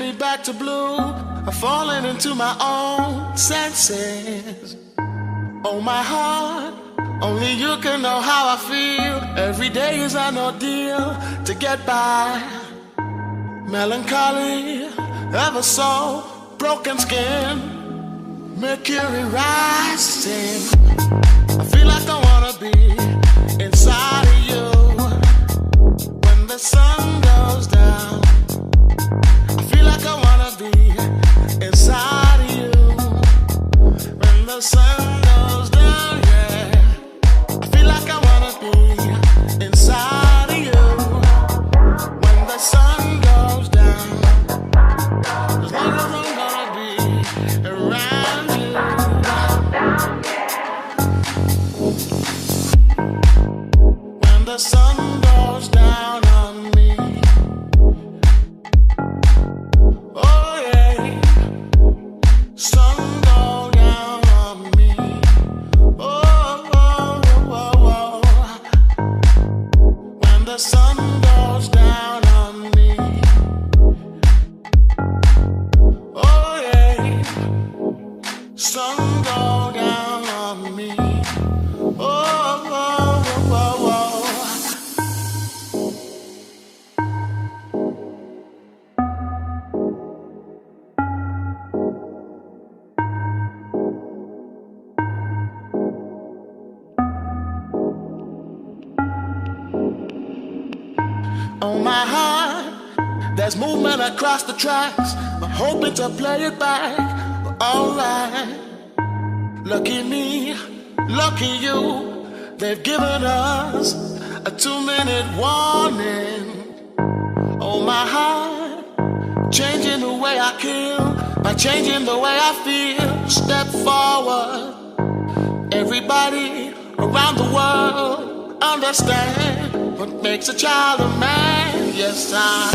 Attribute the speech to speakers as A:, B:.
A: me back to blue. I've fallen into my own senses. Oh, my heart, only you can know how I feel. Every day is an ordeal to get by. Melancholy, ever so broken skin, mercury rising. I feel like I wanna be inside of you when the sun goes down. I feel like I wanna be inside of you when the sun goes down, yeah. I feel like I wanna be inside of you when the sun goes down. As long as I'm gonna be around you. When the sun goes down on me. Oh yeah. Sun go down on me. Oh, oh, oh, oh. When the sun goes down on me. Oh yeah. Sun go down on me. Oh, oh, oh, oh, oh. On my heart, there's movement across the tracks. I'm hoping to play it back. Alright. Lucky me, lucky you. They've given us a 2-minute warning. Oh, my heart, changing the way I kill by changing the way I feel. Step forward. Everybody around the world understand what makes a child a man. Yes, I